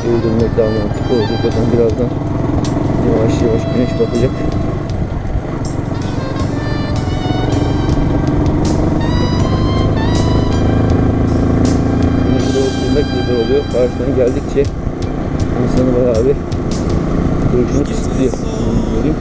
Geri dönmek daha mantıklı olacak. Zaten birazdan yavaş yavaş güneş batacak. Güneş doğup güzel oluyor. Karşıdan geldikçe insanı bayağı bir duruşunu kısıtlıyor. Göreyim.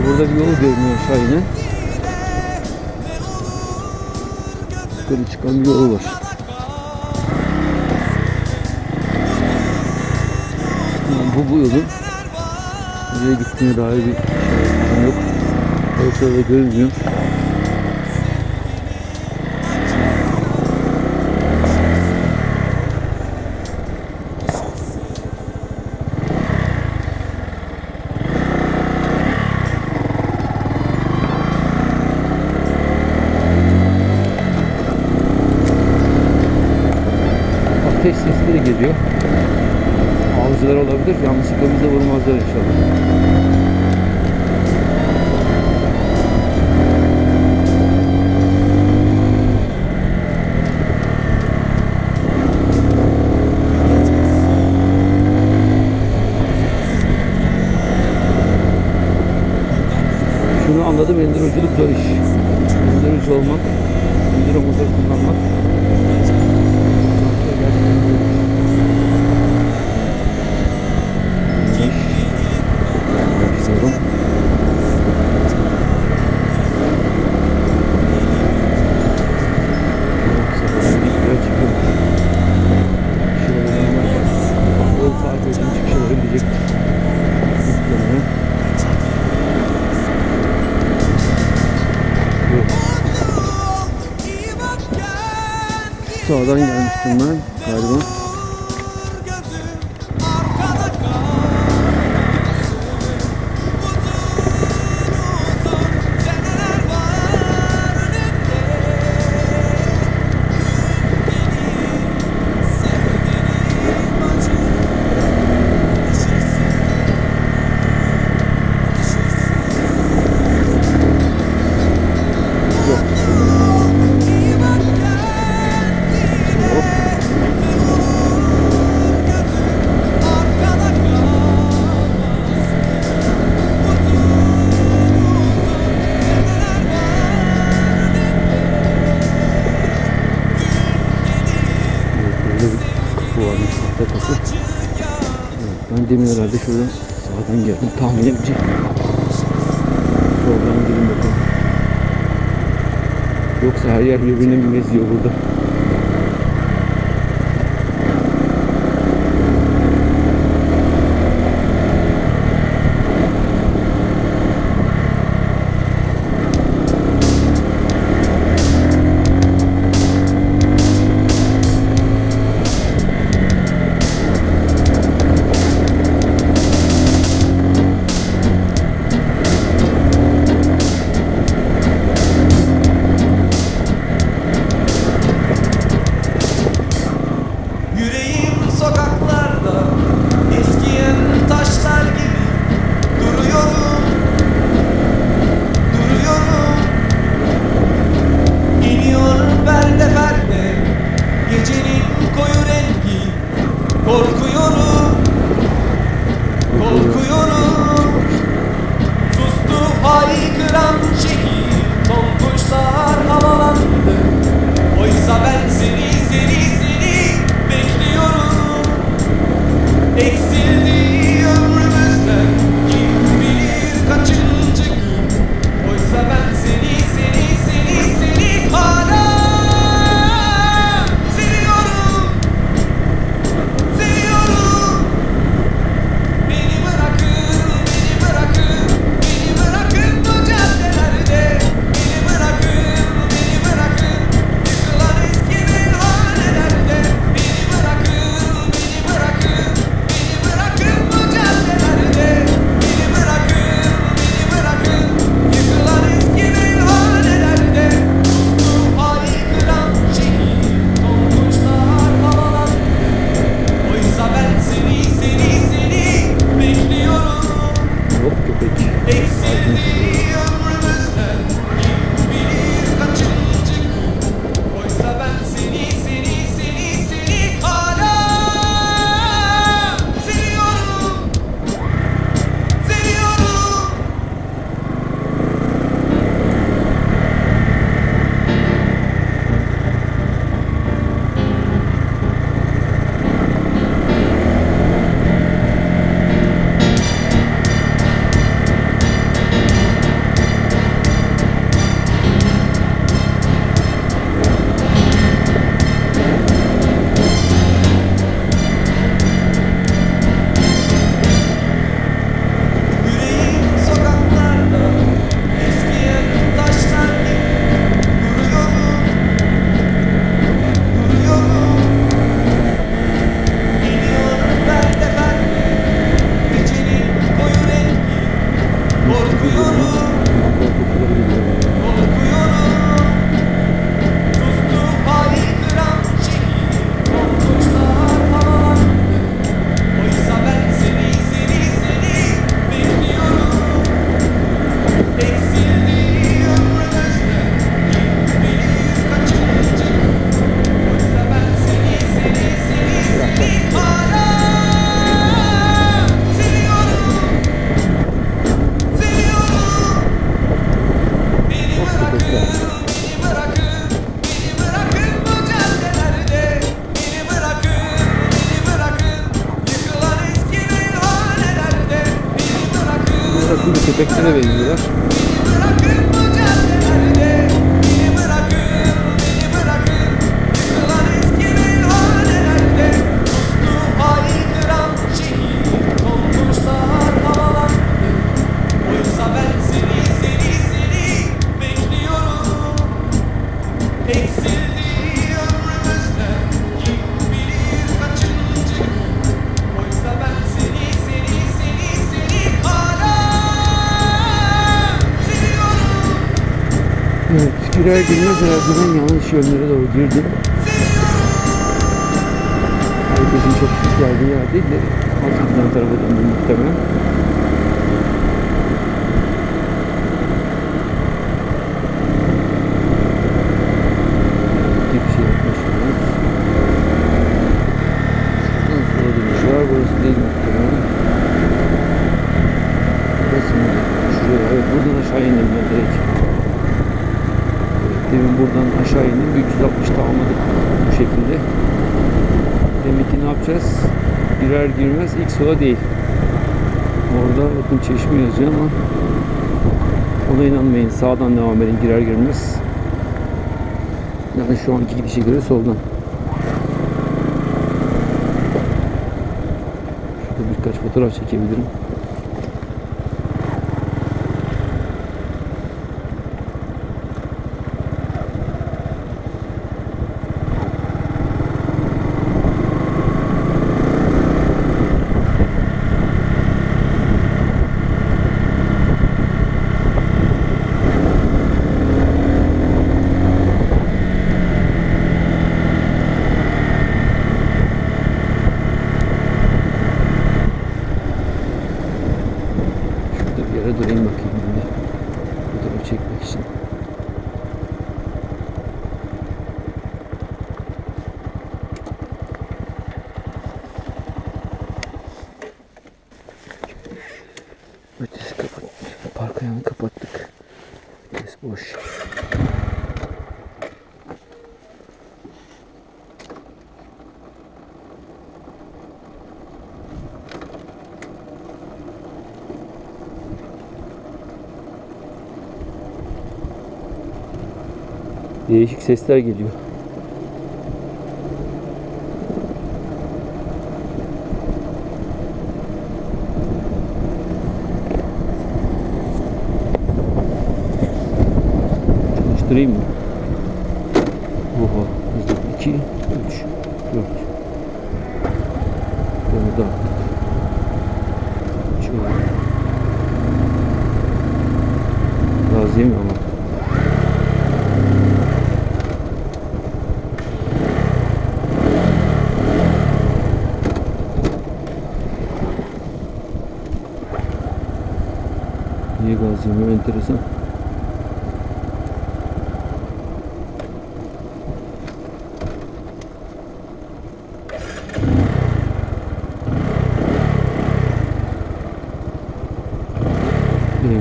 Burada bir yol görünüyor aşağı yine. Yukarı çıkan bir yol var. Bu yolun nereye gittiğine dair bir şey yok. Haritada görünmüyor. Ateş sesleri geliyor. Avcılar olabilir. Yanlışlıkla bize vurmazlar inşallah. Şunu anladım. Enduroculuk zor iş. Endurocu olmak, enduro motor kullanmak sağdan gelmiştim ben galiba. Ben demin herhalde şuradan sağdan geldim tahminimce. Soldan girin bakalım. Yoksa her yer birbirine mi benziyor burada? köpeklere benziyorlar. Evet, girer girmez herhalde ben yanlış yönlere doğru girdim. Herkesin çok sık geldiği yer değil de Aziz'den tarafa döndüm muhtemelen. Bir şey yapmışsınız. Şuradan sola dönüş var. Burası değil muhtemelen. Burası mı? Şuraya. Evet, buradan aşağı indim ben direkt. Demin buradan aşağı indim. 360'ta almadık bu şekilde. Demek ki ne yapacağız? Girer girmez ilk sola değil. Orada bakın çeşme yazıyor ama ona inanmayın. Sağdan devam edin girer girmez. Yani şu anki gidişe göre soldan. Şurada birkaç fotoğraf çekebilirim. Durayım bakayım şimdi. Fotoğraf çekmek için. Ötesi kapat. Park ayağını kapattık. Ötesi boş. Değişik sesler geliyor. Çalıştırayım mı? Oha. 2, 3, 4. Bunu da attık. Şöyle. Razıyım ama. Niye gaz yemiyor? Enteresan.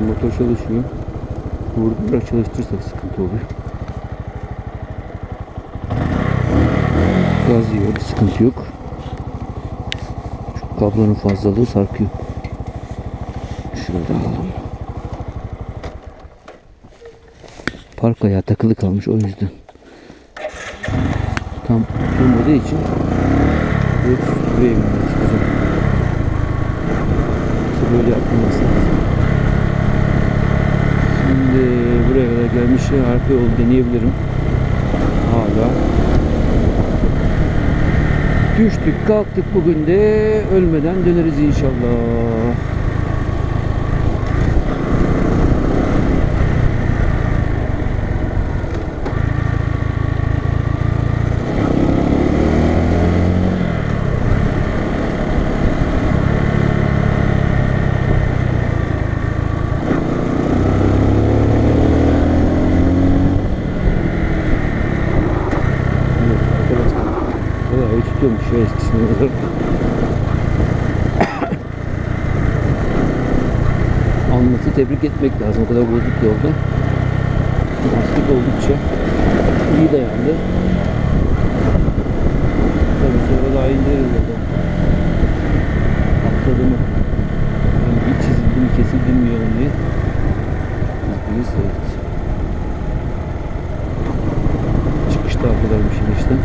Motor çalışıyor. Vurdurarak çalıştırırsak sıkıntı oluyor. Gaz yiyor, bir sıkıntı yok. Şu kablonun fazlalığı sarkıyor. Şunu da alalım. Park ayağı takılı kalmış o yüzden. Tam durmadığı için buraya çıkacağım. Böyle yapılması lazım. Şimdi buraya kadar gelmiş, arka yolu deneyebilirim. Hala. Düştük kalktık, bugün de ölmeden döneriz inşallah. Tutuyormuş şu eskisine kadar. Alması tebrik etmek lazım. O kadar bozuk yolda. Lastik oldukça iyi dayandı. Tabii sonra daha indiririz orada. Atladı mı? Yani bir çizildi mi kesildi mi yolun diye. Biz evet. Çıkışta kadarmış işte.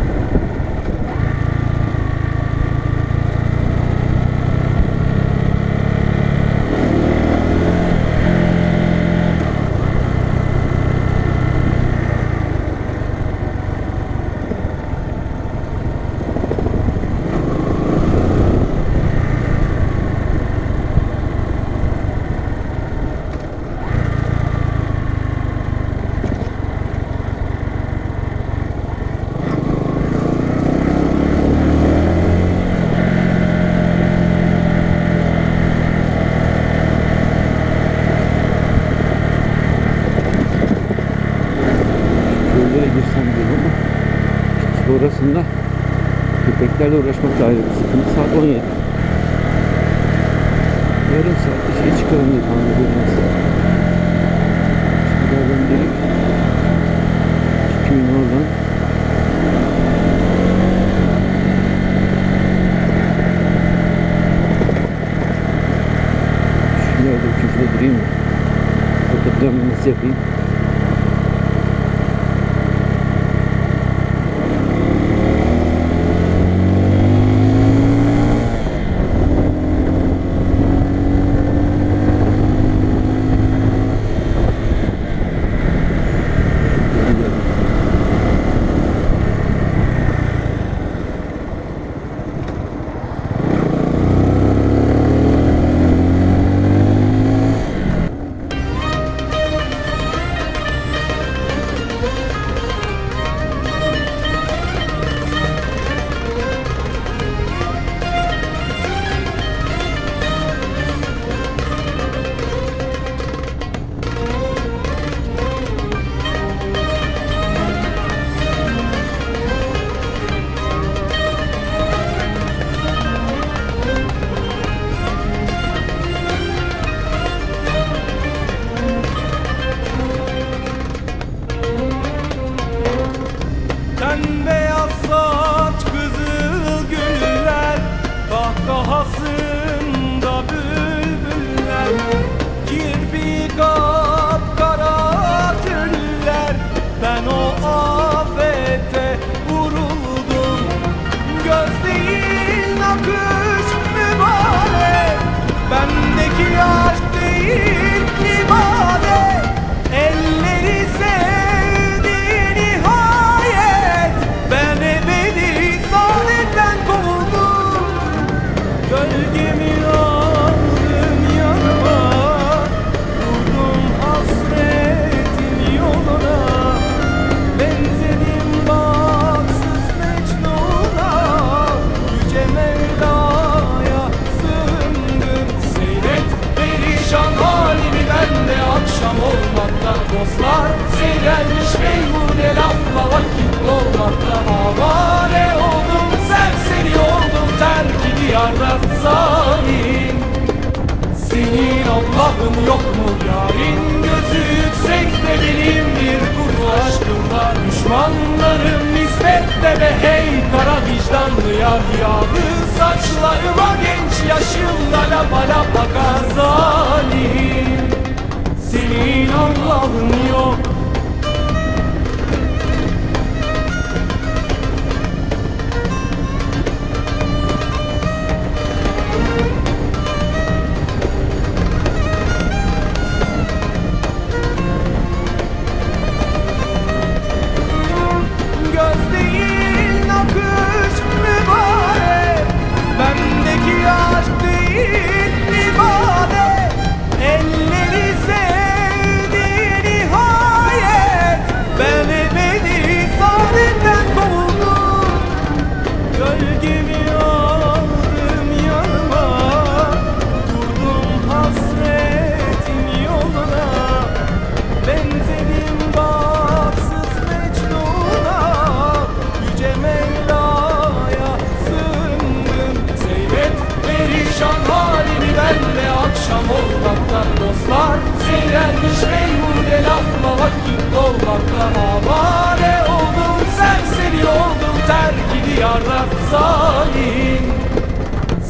Girsem diyorum ama sonrasında köpeklerle uğraşmak da ayrı bir sıkıntı. Saat 17. Yarım saatte şey çıkarım diye tahmin ediyorum. Şuradan gelip 2000 oradan şurada köşede durayım mı? Burada planlaması yapayım. Beyaz saç kızıl güller, kahkahasında bülbüller, kirpi kapkara tüller. Ben o afete vuruldum. Göz değil nakış mübarek, bendeki aşk değil ibadet. Elleri sevdi nihayet, ben ebedi saadetten kovuldum. Gölgemi aldım yanıma, vurdum hasretin yoluna. Benzedim baksız Mecnun'a, yüce Mevla'ya sığındım. Seyret perişan halimi, bende akşam olmakta. Dostlar seyrelmiş meyhune, lafla vakit olmakta. Avare oldum, serseri oldum, terk-i diyarda zalim. Senin Allah'ın yok mu yarin? Gözü yüksekte benim bir kuru aşkımla. Düşmanlarım nispette be, hey kara vicdanlı yar. Yağdı saçlarıma genç yaşımda, lapa lapa zalim. Senin Allah'ın yok. Göz değil nakış mübarek, bendeki aşk değil ibadet. Elleri sevdi nihayet, ben ebedi saadetten kovuldum. Gölgemi aldım yanıma, vurdum hasretin yoluna. Benzedim baksız Mecnun'a, yüce Mevla'ya sığındım. Seyret perişan halini, bende akşam olmakta. Dostlar seyrelmiş meyhune, lafla vakit olmakta. Avare oldum, serseri oldum, terk-i diyarda zalim.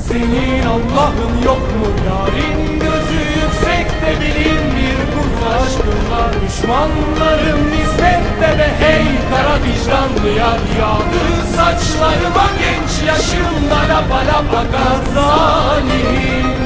Senin Allah'ın yok mu yarin? Gözü yüksek Düşmanlarım hizmette de hey kara vicdanlı yar. Yağdı saçlarıma genç yaşımda lapa lapa kar zalim.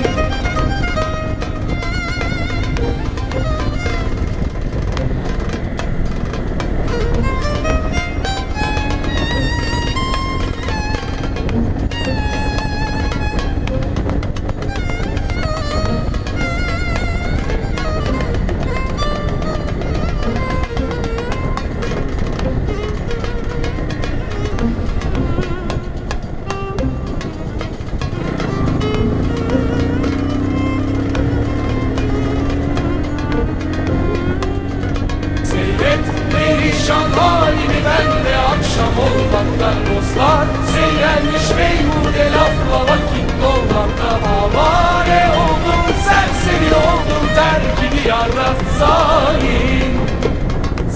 Perişan halimi benle akşam olmakta dostlar. Seyrenmiş beyhude lafla vakit dolmakta. Avare oldum, serseri oldum, terkini yarda zalim.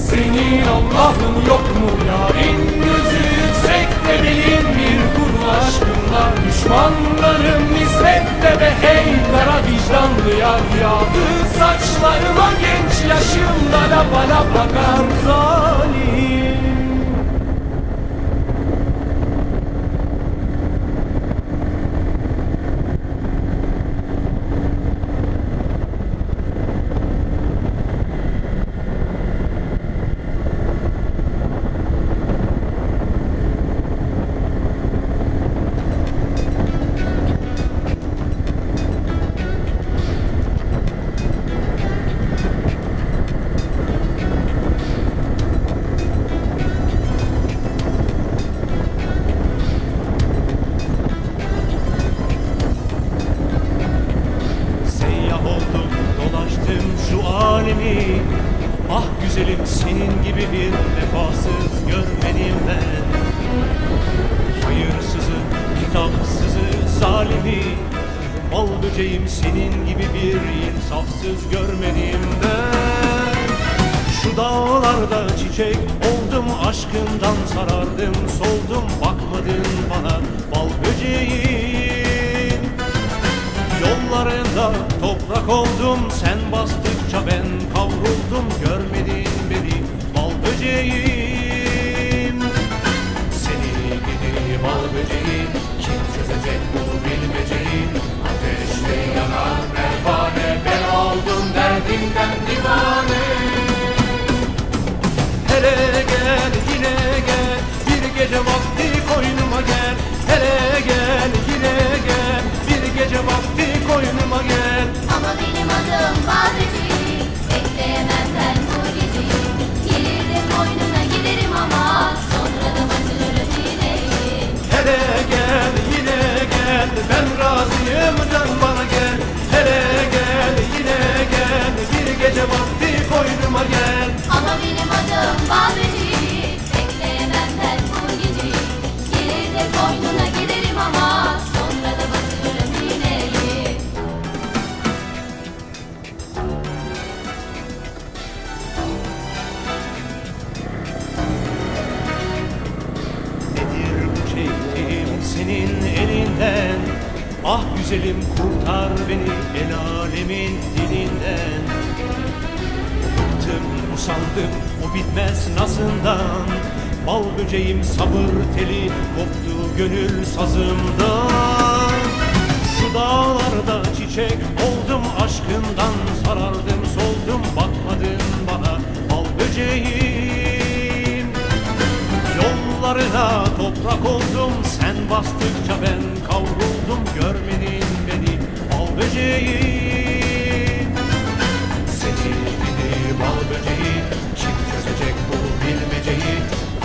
Senin Allah'ın yok mu yarin? Gözü yüksekte benim bir kuru aşkınla. Düşmanlarım hizmette be hey kara vicdanlı yar. Yağdı saçlarıma genç yaşımda lapa lapa kar zalim. Ah güzelim senin gibi bir vefasız görmedim ben. Hayırsızı, kitapsızı, zalimi, bal böceğim senin gibi bir insafsız görmedim ben. Şu dağlarda çiçek oldum, aşkından sarardım, soldum, bakmadın bana bal böceğim. Yollarında toprak oldum, sen bastıkça ben kavruldum, görmedin beni bal böceğim. Seni gidi bal böceğim, kim çözecek bu bilmeceyi? Ateşle yanar pervane, ben oldum derdimden divane. Hele gel yine gel, bir gece vakti koynuma gel. Hele gel yine gel, bir gece vakti koynuma gel. Ama benim adım Badeciğim, bekleyemem ben bu geceyi. Gelir de koynuna giderim ama sonra da batırırım iğneyi. Hele gel yine gel, ben razıyım, dön bana gel. Hele gel yine gel, bir gece vakti koynuma gel. Ama benim adım Badeciğim, bekleyemem ben bu geceyi. Gelir de koynuna giderim ama sonra da batırırım iğneyi. Nedir bu çektiğim senin elinden? Ah güzelim kurtar beni el alemin dilinden. Bıktım usandım o bitmez nazından. Bal böceğim sabır teli koptu gönül sazımdan. Şu dağlarda çiçek oldum, aşkından sarardım, soldum, bakmadın bana bal böceğim. Yollarına toprak oldum, sen bastıkça ben kavruldum, görmedin beni bal böceğim. Seni gidi bal böceği, kim çözecek bu bilmeceyi?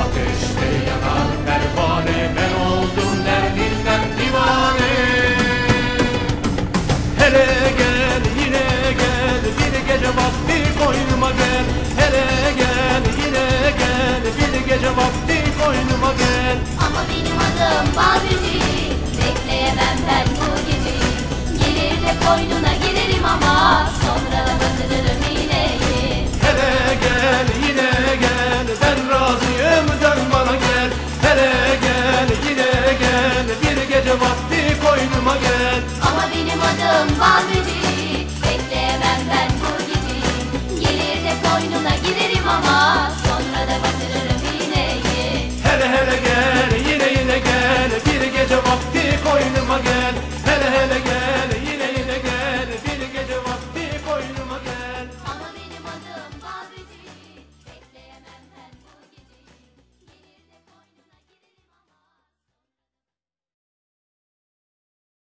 Ateşte yanar pervane, ben oldum derdinden divane. Hele gel yine gel, bir gece vakti koynuma gel. Hele gel yine gel, bir gece vakti koynuma gel. Ama benim adım Badeciğim, bekleyemem ben bu geceyi. Gelir de koynuna giderim ama sonra da batırırım iğneyi. Hele gel yine gel, ben razıyım, dön bana gel. Hele gel yine gel, bir gece vakti koynuma gel. Ama benim adım Badeciğim, bekleyemem ben bu geceyi. Gelir de koynuna ama